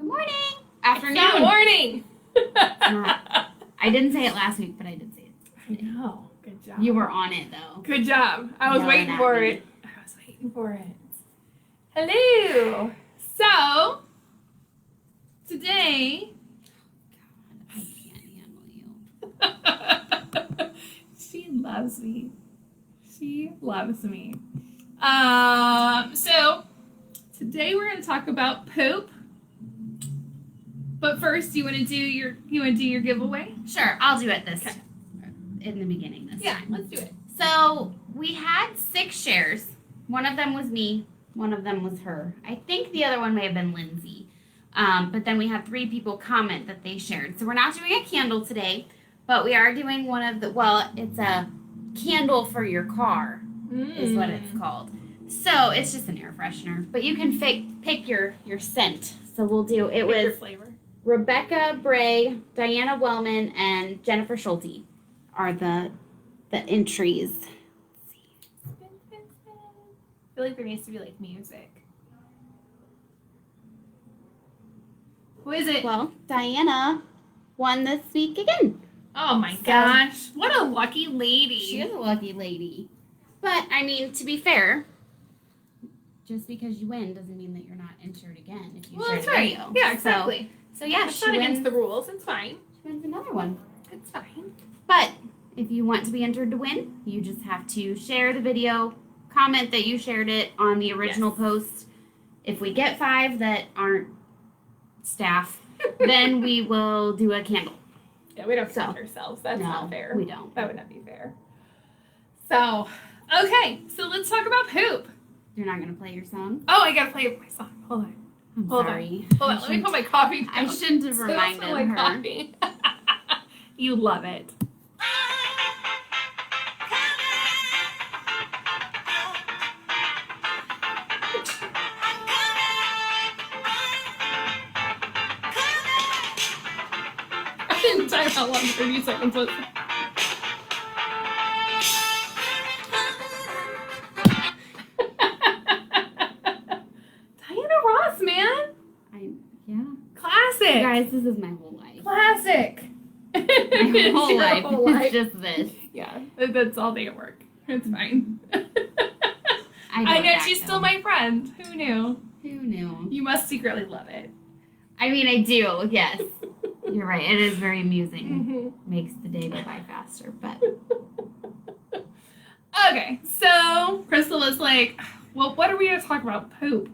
Good morning. Afternoon. Good morning. I didn't say it last week, but I did say it. I know. Good job. You were on it, though. Good job. I was waiting for it. Hello. So, today... God, I can't handle you. She loves me. So, today we're going to talk about poop. But first, you want to do your giveaway? Sure, I'll do it in the beginning this time. Let's do it. So, we had 6 shares. One of them was me. One of them was her. I think the other one may have been Lindsay. But then we had 3 people comment that they shared. So, we're not doing a candle today, but we are doing one of the, it's a candle for your car is what it's called. So, it's just an air freshener. But you can pick your scent. So, we'll do, it was... your flavor. Rebecca Bray, Diana Wellman, and Jennifer Schulte are the entries. I feel like there needs to be like music. Who is it? Well, Diana won this week again. Oh my gosh. What a lucky lady. She is a lucky lady. But, I mean, to be fair, just because you win doesn't mean that you're not entered again if you share the video. Yeah, exactly. So yeah, it's not against the rules. It's fine. She wins another one. It's fine. But if you want to be entered to win, you just have to share the video, comment that you shared it on the original post. If we get 5 that aren't staff, then we will do a candle. Yeah, we don't count ourselves. That's not fair. We don't. That would not be fair. So, okay. So let's talk about poop. You're not going to play your song? Oh, I got to play my song. Hold on. Hold on. Let me put my coffee down. I shouldn't have reminded her. Coffee. You love it. I didn't time how long 30 seconds was. Classic. Guys, this is my whole life. Classic. My whole life. It's just this. Yeah, that's all day at work. It's fine. I know she's still my friend. Who knew? Who knew? You must secretly love it. I mean, I do. Yes. You're right. It is very amusing. Mm-hmm. Makes the day go by faster, but. Okay, so Crystal is like, well, what are we going to talk about? Poop.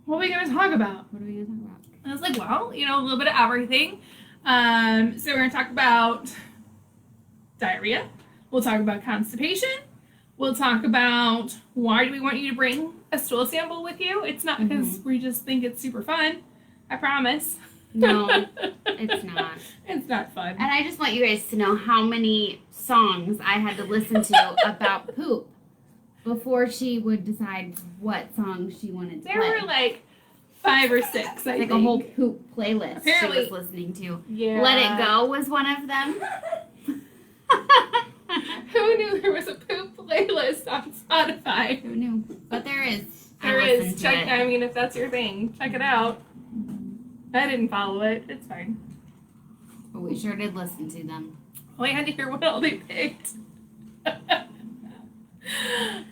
What are we going to talk about? What are we going to talk about? I was like, well, a little bit of everything. So we're going to talk about diarrhea. We'll talk about constipation. We'll talk about why do we want you to bring a stool sample with you. It's not because we just think it's super fun. I promise. No, it's not. It's not fun. And I just want you guys to know how many songs I had to listen to about poop before she would decide what song she wanted to play. There were like 5 or 6, I think. A whole poop playlist Apparently, she was listening to. Yeah. Let It Go was one of them. Who knew there was a poop playlist on Spotify? Who knew? But there is. There is. I mean, if that's your thing, check it out. I didn't follow it. It's fine. But we sure did listen to them. Well, I had to hear what all they picked.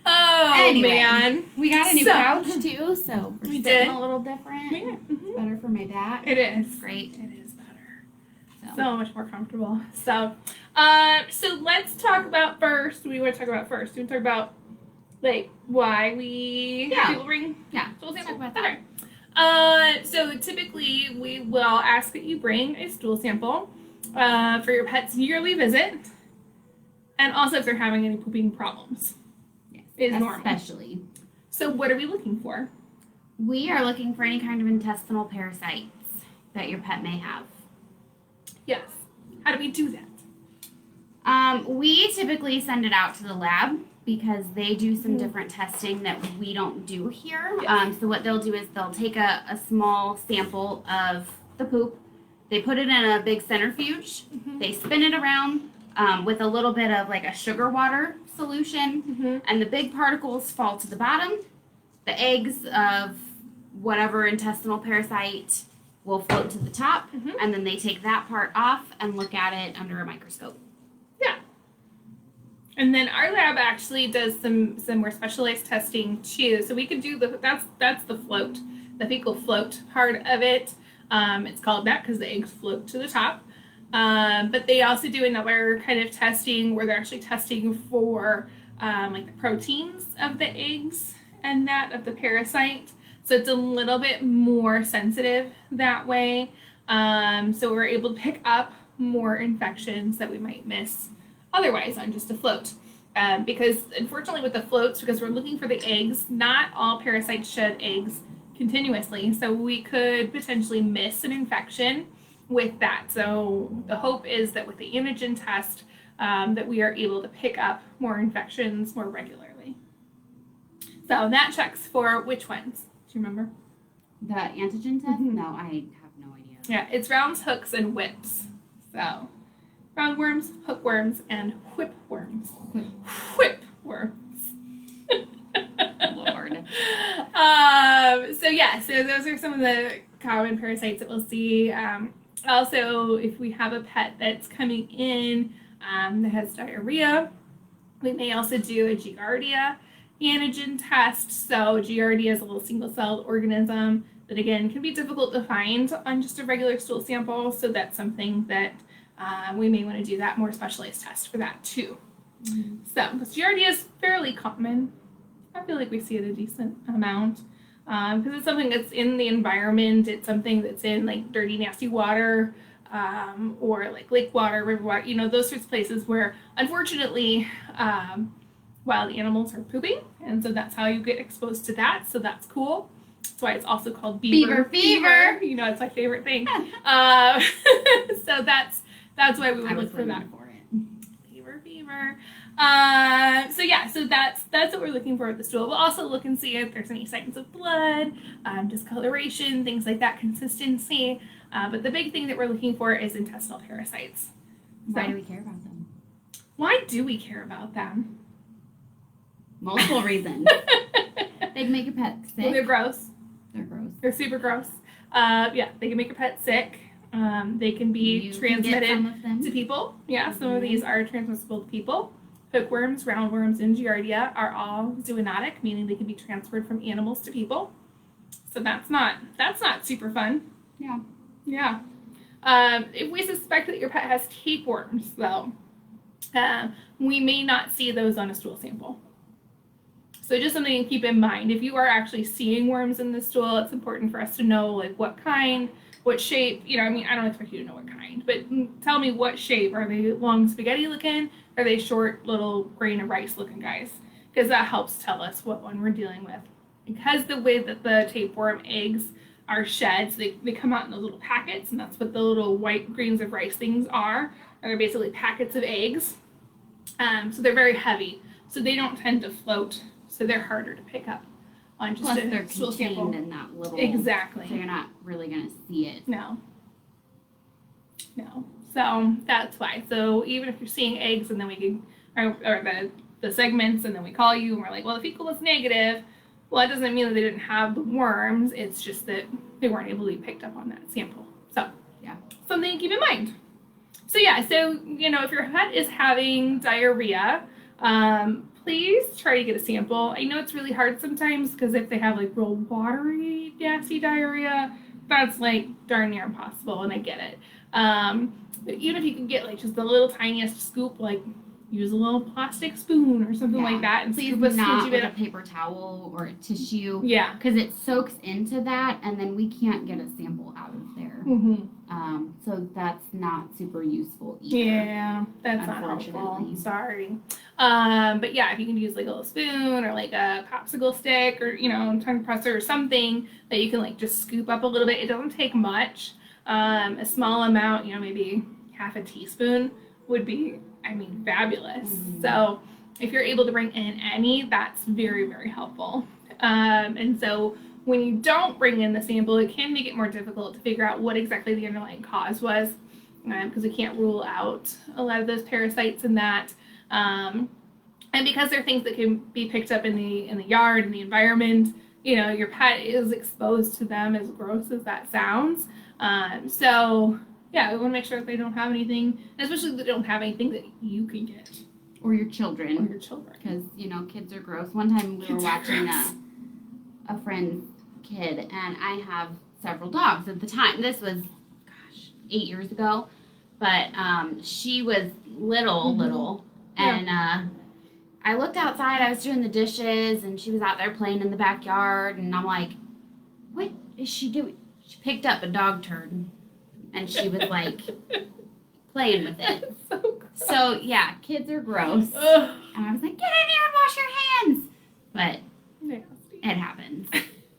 Oh, anyway, man. We got a new couch, too, so we're sitting a little different. Yeah. Mm-hmm. It's better for my back. It is. It's great. It is better. So much more comfortable. So let's talk about first. What do you want to talk about first? Do you want to talk about, like, why we have people bring stool samples? Talk about that. So typically, we will ask that you bring a stool sample for your pet's yearly visit. And also if they're having any pooping problems. Is normal. Especially. So what are we looking for? We are looking for any kind of intestinal parasites that your pet may have. Yes. How do we do that? We typically send it out to the lab because they do some different testing that we don't do here. Yes. So what they'll do is they'll take a small sample of the poop. They put it in a big centrifuge. They spin it around with a little bit of like a sugar water solution, and the big particles fall to the bottom. The eggs of whatever intestinal parasite will float to the top, Mhm. and then they take that part off and look at it under a microscope. Yeah. And then our lab actually does some more specialized testing too. So we could do that's the float, the fecal float part of it. It's called that because the eggs float to the top. But they also do another kind of testing where they're actually testing for like the proteins of the eggs and that of the parasite. So it's a little bit more sensitive that way. So we're able to pick up more infections that we might miss otherwise on just a float. Because unfortunately with the floats, because we're looking for the eggs, not all parasites shed eggs continuously. So we could potentially miss an infection with that. So the hope is that with the antigen test, that we are able to pick up more infections more regularly. So that checks for which ones? Do you remember? The antigen test? Mhm. No, I have no idea. Yeah, it's rounds, hooks, and whips. So roundworms, hookworms, and whipworms. Whipworms. Lord. So those are some of the common parasites that we'll see. Also, if we have a pet that's coming in that has diarrhea, we may also do a Gigardia antigen test. So Gigardia is a little single-celled organism that, again, can be difficult to find on just a regular stool sample. So that's something that we may want to do that more specialized test for that too. Mm-hmm. So Gigardia is fairly common. I feel like we see it a decent amount because it's something that's in the environment. It's something that's in like dirty, nasty water or like lake water, river water, those sorts of places where unfortunately wild animals are pooping. And so that's how you get exposed to that. So that's cool. That's why it's also called beaver fever. It's my favorite thing. So that's why we would look for that for it. Beaver fever. So that's what we're looking for with the stool. We'll also look and see if there's any signs of blood, discoloration, things like that, consistency. But the big thing that we're looking for is intestinal parasites. Why do we care about them? Why do we care about them? Multiple reasons. They can make your pet sick. Well, they're gross. They're gross. They're super gross. They can make your pet sick. They can be transmitted to people. Yeah, some of these are transmissible to people. Hookworms, roundworms, and Giardia are all zoonotic, meaning they can be transferred from animals to people. So that's not super fun. Yeah. Yeah. If we suspect that your pet has tapeworms, though, we may not see those on a stool sample. So just something to keep in mind. If you are actually seeing worms in the stool, it's important for us to know like what kind, what shape. I don't expect you to know what kind, but tell me what shape. Are they long spaghetti looking? Are they short little grain of rice looking guys? Because that helps tell us what one we're dealing with. Because the way that the tapeworm eggs are shed, so they come out in those little packets, and that's what the little white grains of rice things are. And they're basically packets of eggs. So they're very heavy. So they don't tend to float. So they're harder to pick up on just a stool sample. In that little. Exactly. So you're not really going to see it. No. So that's why. So even if you're seeing eggs and then we can, or the segments and then we call you and we're like, well, the fecal was negative. Well, that doesn't mean that they didn't have the worms. It's just that they weren't able to be picked up on that sample. So yeah, something to keep in mind. So if your pet is having diarrhea, please try to get a sample. I know it's really hard sometimes because if they have like real watery, gassy diarrhea, that's like darn near impossible, and I get it. But even if you can get like just the little tiniest scoop, like use a little plastic spoon or something like that, and please scoop a not smidgy with bit a paper towel or a tissue. Yeah, because it soaks into that, and then we can't get a sample out of there. Mm-hmm. So that's not super useful either. Yeah, that's not helpful. Sorry. But yeah, if you can use like a little spoon or like a popsicle stick or tongue presser or something that you can like just scoop up a little bit. It doesn't take much. A small amount, maybe half a teaspoon would be, fabulous. Mm-hmm. So if you're able to bring in any, that's very, very helpful. And so when you don't bring in the sample, it can make it more difficult to figure out what exactly the underlying cause was, because we can't rule out a lot of those parasites in that. And because they're things that can be picked up in the yard, in the environment, your pet is exposed to them, as gross as that sounds. So yeah, we want to make sure that they don't have anything, especially if they don't have anything that you can get. Or your children. Or your children. Because, kids are gross. One time we were watching a friend's kid, and I have several dogs at the time. This was, 8 years ago. But she was little. And I looked outside. I was doing the dishes, and she was out there playing in the backyard. And I'm like, what is she doing? She picked up a dog turd, and she was like playing with it. So yeah, kids are gross. Ugh. And I was like, get in here and wash your hands. But it happens.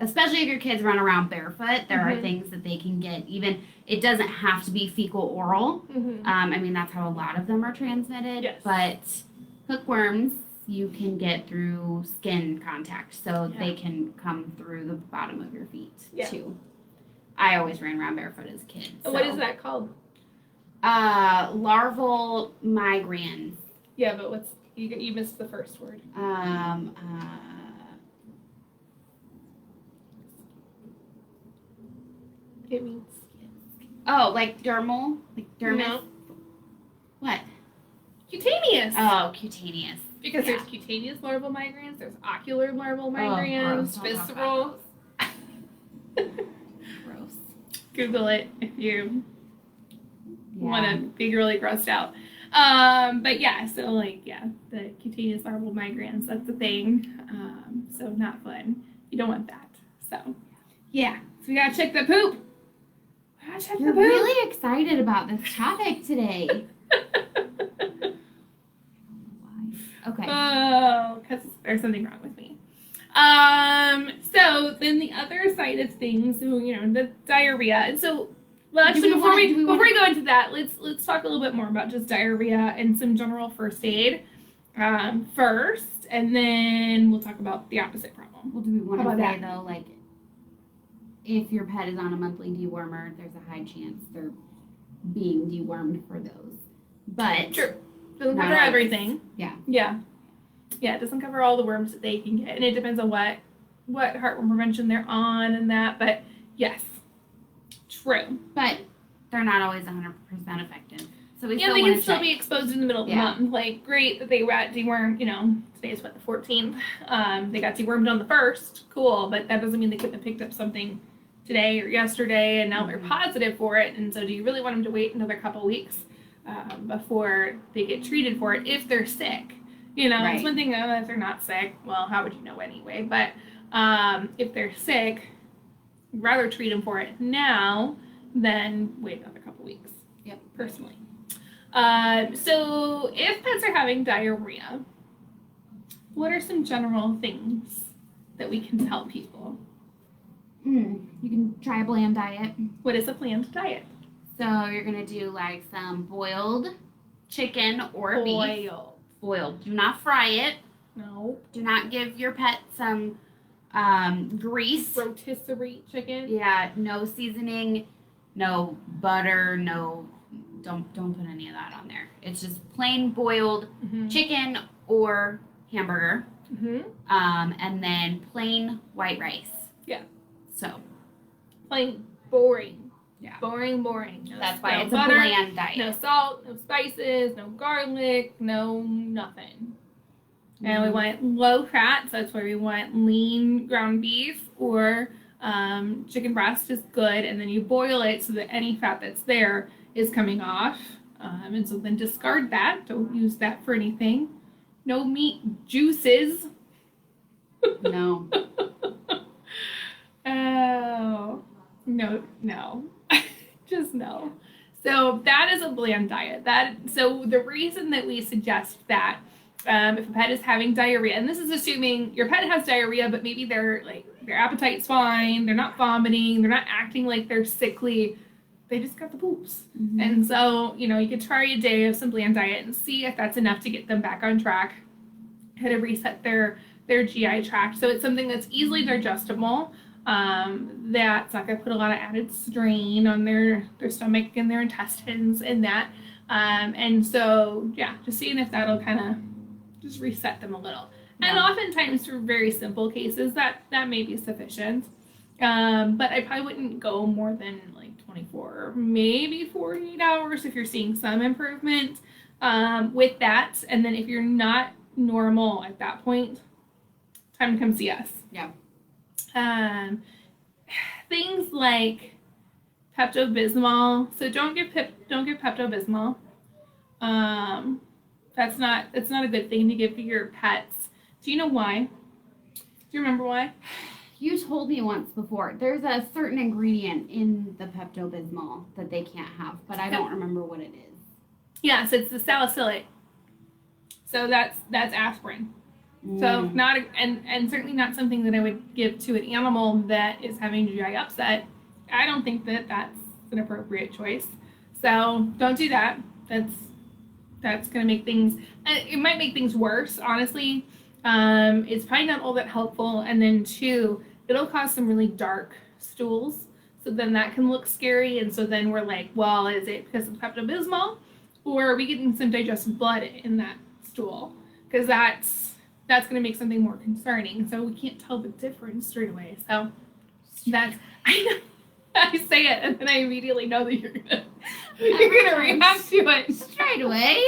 Especially if your kids run around barefoot, there are things that they can get. Even it doesn't have to be fecal oral. That's how a lot of them are transmitted. Yes. But hookworms you can get through skin contact, so they can come through the bottom of your feet too. I always ran around barefoot as a kid. So. What is that called? Larval migrans. Yeah, but what's you missed the first word. It means like dermal, like dermis. No. What? Cutaneous. Oh, cutaneous. Because there's cutaneous larval migrans, there's ocular larval migrans, visceral. Gross. Google it if you want to be really grossed out. But yeah, so the cutaneous larval migrans, that's the thing. So not fun. You don't want that. So yeah, so we gotta check the poop. You're really excited about this topic today. Okay. Oh, because there's something wrong with me. So then the other side of things, the diarrhea. And so, well, actually, before we go into that, let's talk a little bit more about just diarrhea and some general first aid first, and then we'll talk about the opposite problem. Well, do we want to say though, like, if your pet is on a monthly dewormer, there's a high chance they're being dewormed for those. But true. Doesn't cover everything. Yeah. It doesn't cover all the worms that they can get, and it depends on what heartworm prevention they're on and that. But yes, true. But they're not always 100% effective. So we they can still be exposed in the middle of the month. Like, great that they got dewormed. Today's the 14th. They got dewormed on the 1st. Cool, but that doesn't mean they couldn't have picked up something today or yesterday, and now they're positive for it. And so, do you really want them to wait another couple weeks before they get treated for it if they're sick? It's one thing if they're not sick. Well, how would you know anyway? But if they're sick, I'd rather treat them for it now than wait another couple weeks. Yep. Personally. So if pets are having diarrhea, what are some general things that we can tell people? You can try a bland diet. What is a bland diet? So you're going to do like some boiled chicken or beef. Boiled. Do not fry it. No. Do not give your pet some grease. Rotisserie chicken. Yeah, no seasoning, no butter, don't put any of that on there. It's just plain boiled chicken or hamburger. And then plain white rice. Yeah. So. Plain boring. Yeah. Boring. No, that's why it's butter, a bland diet. No salt, no spices, no garlic, no nothing. And we want low fat, so that's why we want lean ground beef or chicken breast is good. And then you boil it so that any fat that's there is coming off. And so then discard that. Don't use that for anything. No meat juices. No. Oh. No. Just no. So that is a bland diet. So the reason that we suggest that if a pet is having diarrhea, and this is assuming your pet has diarrhea, but maybe their appetite's fine, they're not vomiting, they're not acting like they're sickly, they just got the poops. And so, you could try a day of some bland diet and see if that's enough to get them back on track, kind of reset their GI tract. So it's something that's easily digestible. That's not going to put a lot of added strain on their stomach and their intestines and that. And so, just seeing if that'll kind of just reset them a little. And oftentimes for very simple cases, that may be sufficient. But I probably wouldn't go more than like 24, maybe 48 hours if you're seeing some improvement with that. And then if you're not normal at that point, time to come see us. Yeah. Things like Pepto-Bismol. So don't give Pepto-Bismol. That's not a good thing to give to your pets. Do you know why? Do you remember why? You told me once before. There's a certain ingredient in the Pepto-Bismol that they can't have, but I don't remember what it is. Yeah, so it's the salicylate. So that's aspirin. So not and certainly not something that I would give to an animal that is having GI upset. I don't think that that's an appropriate choice. So don't do that. That's going to make things. It might make things worse, honestly. It's probably not all that helpful. And then 2, it'll cause some really dark stools. So then that can look scary. And so then we're like, well, is it because of Pepto-Bismol, or are we getting some digestive blood in that stool? Because that's going to make something more concerning. So we can't tell the difference straight away. So that's, I know, I say it and then I immediately know that you're gonna react to it straight away.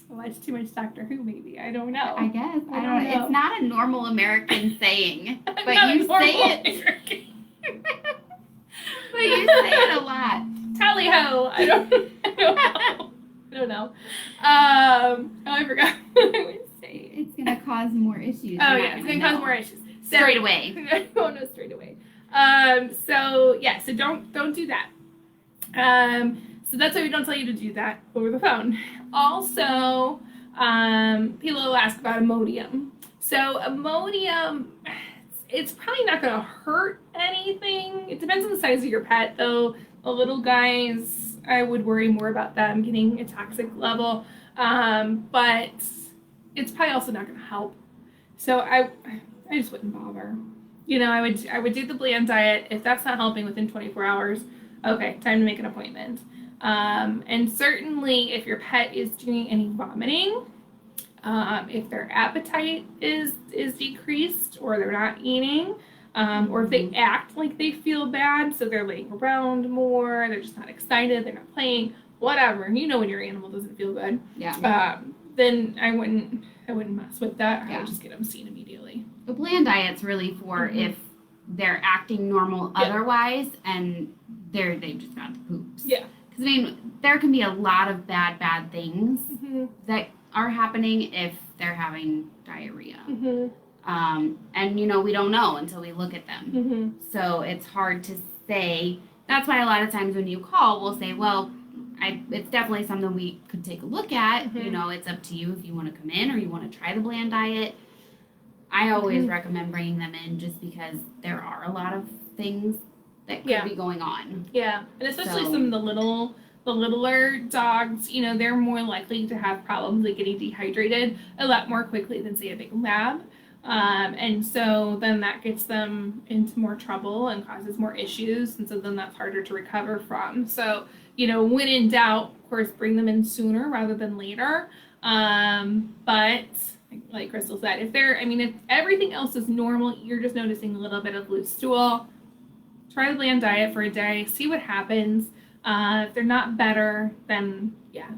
Watch too much Doctor Who, maybe. I don't know. I guess. I don't know. It's not a normal American saying, but you say it. But you say it a lot. Tally ho! I don't know. I forgot what I would say. It's gonna cause more issues. Oh yeah, it's gonna cause more issues. So, straight away. Oh no, straight away. So don't do that. So that's why we don't tell you to do that over the phone. Also, people will ask about Imodium. So Imodium, it's probably not going to hurt anything. It depends on the size of your pet, though. The little guys, I would worry more about them getting a toxic level. But it's probably also not going to help. So I just wouldn't bother. You know, I would do the bland diet. If that's not helping within 24 hours, okay, time to make an appointment. And certainly if your pet is doing any vomiting, if their appetite is decreased, or they're not eating, or if they act like they feel bad, so they're laying around more, they're just not excited, they're not playing, whatever. You know when your animal doesn't feel good. Yeah. Then I wouldn't mess with that. I would just get them seen immediately. The bland diet's really for if they're acting normal otherwise, and they've just got the poops. Yeah. Because, I mean, there can be a lot of bad things that are happening if they're having diarrhea. And, you know, we don't know until we look at them. So it's hard to say. That's why a lot of times when you call, we'll say, well, it's definitely something we could take a look at. You know, it's up to you if you want to come in or you want to try the bland diet. I always recommend bringing them in just because there are a lot of things that could be going on. Yeah, and especially some of the littler dogs, you know, they're more likely to have problems like getting dehydrated a lot more quickly than, say, a big lab. And so then that gets them into more trouble and causes more issues. And so then that's harder to recover from. So, you know, when in doubt, of course, bring them in sooner rather than later. But like Crystal said, if everything else is normal, you're just noticing a little bit of loose stool, try the bland diet for a day, see what happens. If they're not better, then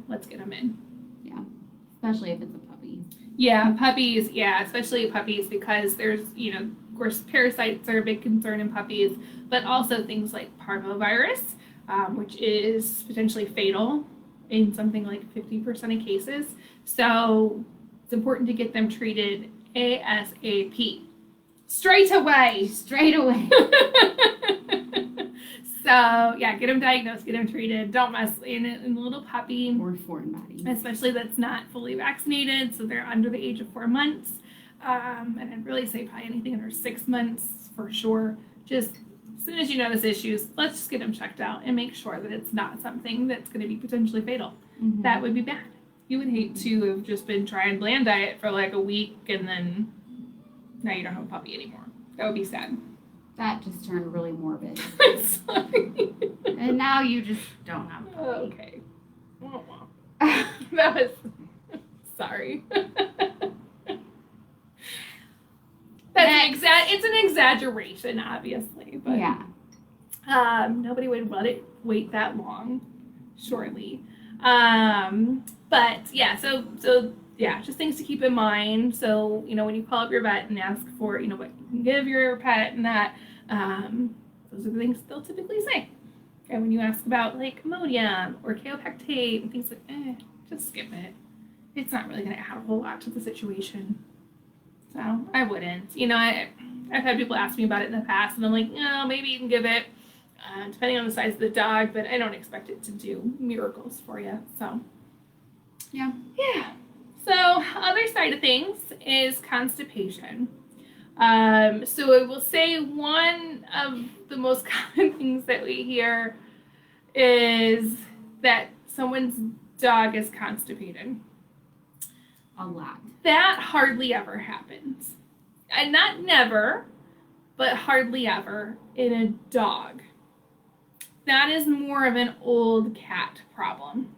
let's get them in. Yeah, especially if it's a puppy. Yeah, puppies. Yeah, especially puppies, because there's, you know, of course, parasites are a big concern in puppies, but also things like parvovirus, which is potentially fatal in something like 50% of cases. So it's important to get them treated ASAP. Straight away. So, get them diagnosed, get them treated. Don't mess in a little puppy. Or foreign body. Especially that's not fully vaccinated, so they're under the age of 4 months. And I'd really say probably anything under 6 months for sure. Just as soon as you notice issues, let's just get them checked out and make sure that it's not something that's going to be potentially fatal. That would be bad. You would hate to have just been trying bland diet for like a week and then now you don't have a puppy anymore. That would be sad. That just turned really morbid. I'm sorry. And now you just don't have a puppy. Okay. That was Sorry. It's an exaggeration, obviously, but yeah. Nobody would let it wait that long, surely. But yeah, so yeah, just things to keep in mind. So, when you call up your vet and ask for, what you can give your pet and that, those are the things they'll typically say. And when you ask about like Imodium or kaopectate and things like, just skip it. It's not really going to add a whole lot to the situation. So I wouldn't. I've had people ask me about it in the past, and I'm like, maybe you can give it, depending on the size of the dog, but I don't expect it to do miracles for you. So Yeah. So other side of things is constipation. So I will say one of the most common things that we hear is that someone's dog is constipated. A lot. That hardly ever happens. And not never, but hardly ever in a dog. That is more of an old cat problem.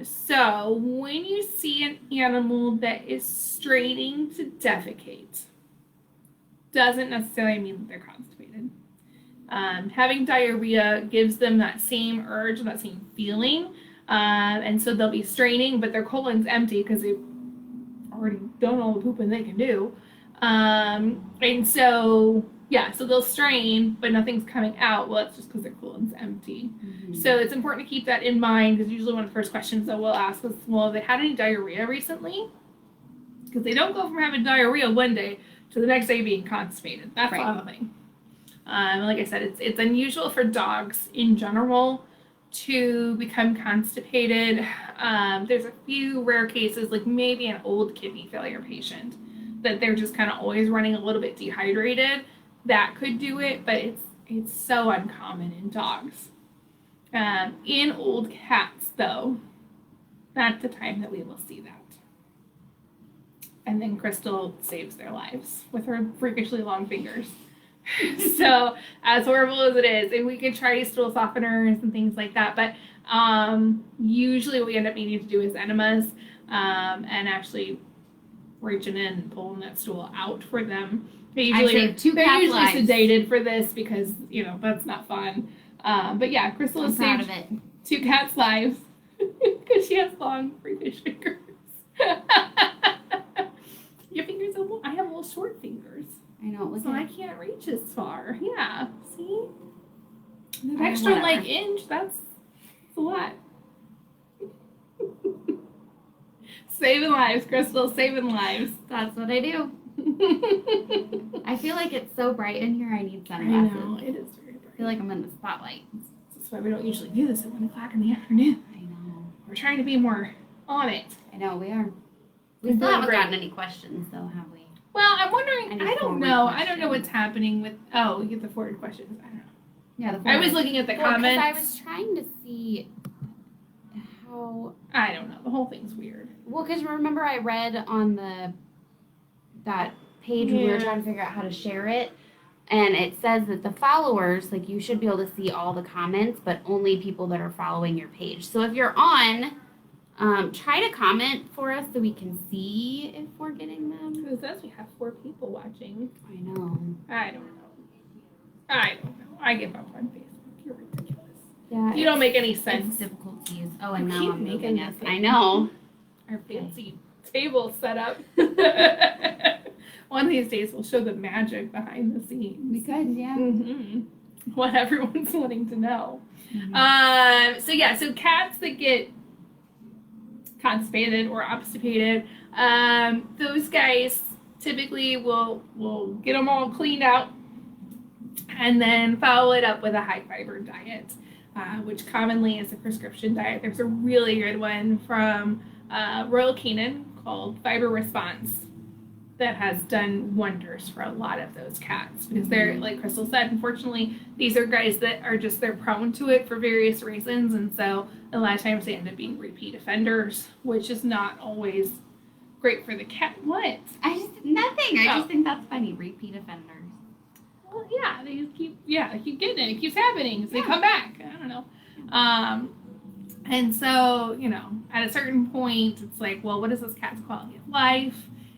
So when you see an animal that is straining to defecate, doesn't necessarily mean that they're constipated. Having diarrhea gives them that same urge, that same feeling, and so they'll be straining, but their colon's empty because they've already done all the pooping they can do. And so, so they'll strain, but nothing's coming out. Well, that's just because their colon's empty. Mm-hmm. So it's important to keep that in mind, because usually one of the first questions that we'll ask is, well, have they had any diarrhea recently? Because they don't go from having diarrhea one day to the next day being constipated. That's right. the other thing. Like I said, it's unusual for dogs in general to become constipated. There's a few rare cases, like maybe an old kidney failure patient, that they're just kind of always running a little bit dehydrated. That could do it, but it's so uncommon in dogs. In old cats, though, that's the time that we will see that. And then Crystal saves their lives with her freakishly long fingers. So, as horrible as it is, and we could try stool softeners and things like that, but usually what we end up needing to do is enemas, and actually reaching in and pulling that stool out for them. They're usually sedated for this because, that's not fun. But yeah, Crystal has saved 2 cats' lives because she has long, freakish fingers. Your fingers I have little short fingers. I know. So I can't reach as far. Yeah. See? An extra inch, that's a lot. Saving lives, Crystal, saving lives. That's what I do. I feel like it's so bright in here, I need sunglasses. I know, it is very bright. I feel like I'm in the spotlight. That's why we don't usually do this at 1 o'clock in the afternoon. I know. We're trying to be more on it. I know, we are. We still haven't gotten any questions, though, have we? Well, I'm wondering, I don't know. I don't know what's happening with, we get the forward questions. I don't know. Yeah, I was looking at the comments. I was trying to see how... I don't know. The whole thing's weird. Well, because remember I read on that page when we were trying to figure out how to share it, and it says that the followers, like, you should be able to see all the comments, but only people that are following your page. So if you're on... try to comment for us so we can see if we're getting them. Because it says we have 4 people watching. I know. I don't know. I give up on Facebook. You're ridiculous. Yeah. You don't make any sense. Difficulties. Oh, and now I'm making us. I know. Our fancy table set up. One of these days we'll show the magic behind the scenes. We could, yeah. Mm-hmm. What everyone's wanting to know. Mm-hmm. So cats that get constipated or obstupated, those guys typically will get them all cleaned out and then follow it up with a high fiber diet, which commonly is a prescription diet. There's a really good one from Royal Canin called Fiber Response that has done wonders for a lot of those cats, because they're, like Crystal said, unfortunately these are guys that are just, they're prone to it for various reasons, and so a lot of times they end up being repeat offenders, which is not always great for the cat. What? Nothing. I just think that's funny. Repeat offenders. Well, yeah, they keep getting it. It keeps happening. So they come back. I don't know. And so, at a certain point, it's like, well, what is this cat's quality of life?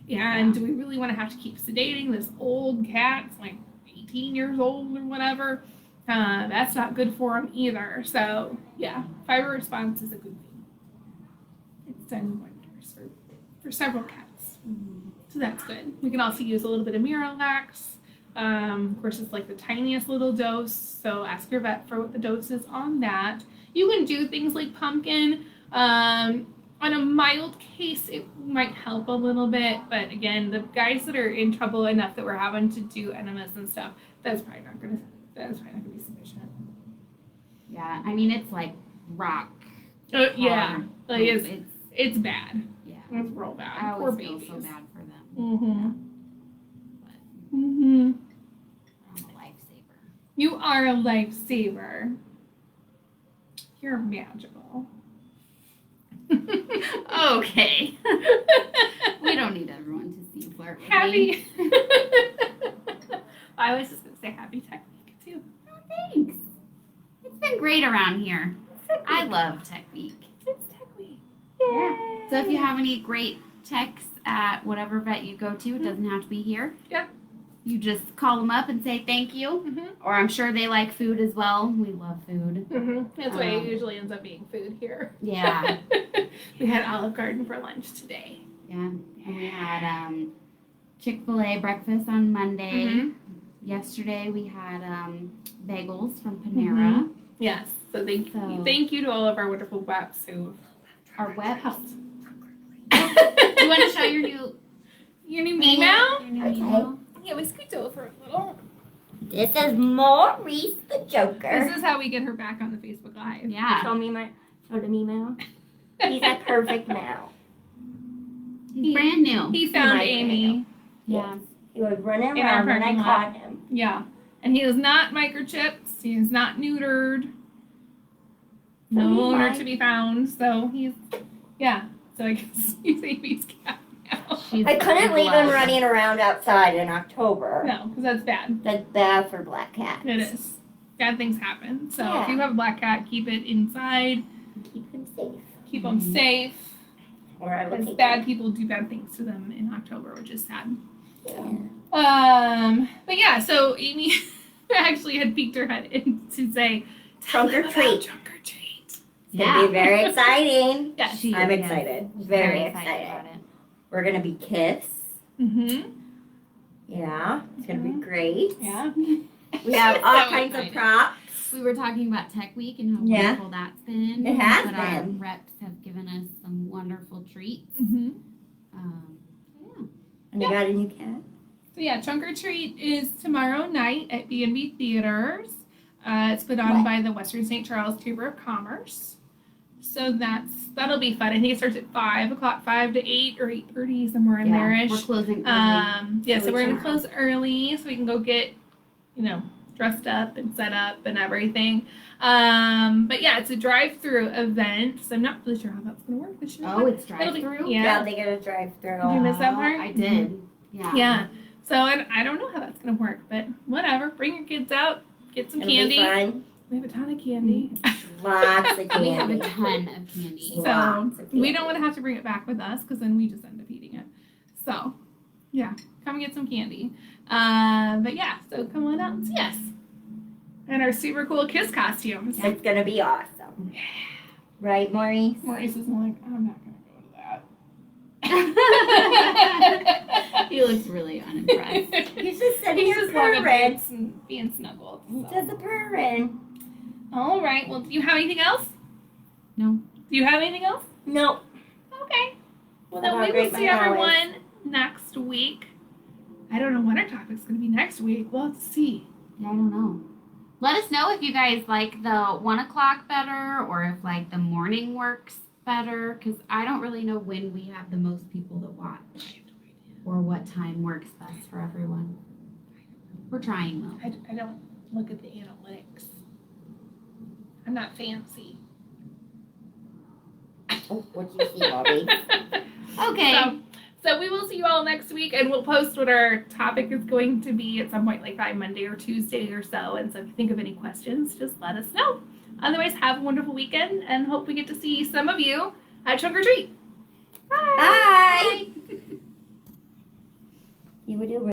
And do we really want to have to keep sedating this old cat, like 18 years old or whatever? That's not good for them either. So, yeah, fiber response is a good thing. It's done wonders for several cats. Mm-hmm. So that's good. We can also use a little bit of Miralax. Of course, it's like the tiniest little dose, so ask your vet for what the dose is on that. You can do things like pumpkin. On a mild case, it might help a little bit, but again, the guys that are in trouble enough that we're having to do enemas and stuff, that's probably not gonna be sufficient. Yeah, I mean it's like rock. Yeah, hard. like it's bad. Yeah, It's real bad. I Poor always babies. feel so bad for them. Mm-hmm. But Mm-hmm. I'm a lifesaver. You are a lifesaver. You're magical. Okay. We don't need everyone to see you flirt with me. Happy. I was just gonna say happy Tech Week too. Oh, thanks. It's been great around here. I love Tech Week. It's Tech Week. Yeah. So if you have any great techs at whatever vet you go to, it doesn't have to be here. Yeah. You just call them up and say thank you. Mm-hmm. Or I'm sure they like food as well. We love food. Mm-hmm. That's why it usually ends up being food here. Yeah. We had Olive Garden for lunch today. Yeah. And we had Chick-fil-A breakfast on Monday. Mm-hmm. Yesterday we had bagels from Panera. Yes. So thank you to all of our wonderful reps who Our web. helped. You want to show your new email? Your new Okay. email? Yeah, we scoot over a little. This is Maurice the Joker. This is how we get her back on the Facebook Live. Yeah. Show them email. He's a perfect male. He's brand new. He found My Amy. Yeah. He was running In our around and I parking lot. caught him. Yeah. And he is not microchipped. He is not neutered. No he's owner fine. to be found. So So I guess he's Amy's cat now. She's I couldn't in leave him love. running around outside in October. No, because that's bad. That's bad for black cats. It is. Bad things happen. So Yeah. if you have a black cat, keep it inside. Keep him safe. Keep them safe. Or I will Because take bad him. people do bad things to them in October, which is sad. Yeah. But yeah, so Amy actually had peeked her head in to say, Trunk or "Tell them about treat." Trunk or treat. It's going to be very exciting. Yes. She I'm is excited. Very excited. about it. We're going to be kiss. Mm-hmm. Yeah. It's going to be great. Yeah. We have all So kinds of excited. props. We were talking about Tech Week and how Yeah. wonderful that's been. It has but our been. reps have given us some wonderful treats. Mm-hmm. Yeah. And we got a new cat. So yeah, Trunk or Treat is tomorrow night at B&B Theaters. It's put on by the Western St. Charles Chamber of Commerce. So that'll be fun. I think it starts at 5 o'clock, 5 to 8 or 8:30, somewhere in there-ish. We're closing early. So we're gonna tomorrow. close early so we can go get, dressed up and set up and everything. But yeah, it's a drive-through event, so I'm not really sure how that's gonna work this year. Oh, it's It'll be- drive-through? Yeah. They get a drive Did you through. miss that part? I did. Yeah. Yeah. So I don't know how that's gonna work, but whatever. Bring your kids out, get some It'll candy. be fun. We have a ton of candy. Lots of We candy. have a ton of candy. So Lots of we candy. don't want to have to bring it back with us because then we just end up eating it. So yeah, come get some candy. But yeah, so come on out and see us. And our super cool kiss costumes. It's going to be awesome. Right, Maurice? Maurice is like, I'm not gonna go to that. He looks really unimpressed. He's just sitting He's here just loving purring. being snuggled. He so. does a purring. All right. Well, do you have anything else? No. Do you have anything else? No. Okay. Well, How then we about will Great see Mile everyone next week. I don't know what our topic's going to be next week. We'll have to see. I don't know. Let us know if you guys like the 1 o'clock better or if like the morning works better, because I don't really know when we have the most people that watch or what time works best for everyone. We're trying though. I don't look at the analytics. I'm not fancy. Oh, what do you see, Maurice? Okay. So we will see you all next week, and we'll post what our topic is going to be at some point, like by Monday or Tuesday or so. And so if you think of any questions, just let us know. Otherwise, have a wonderful weekend and hope we get to see some of you at Trunk or Treat. Bye. You would do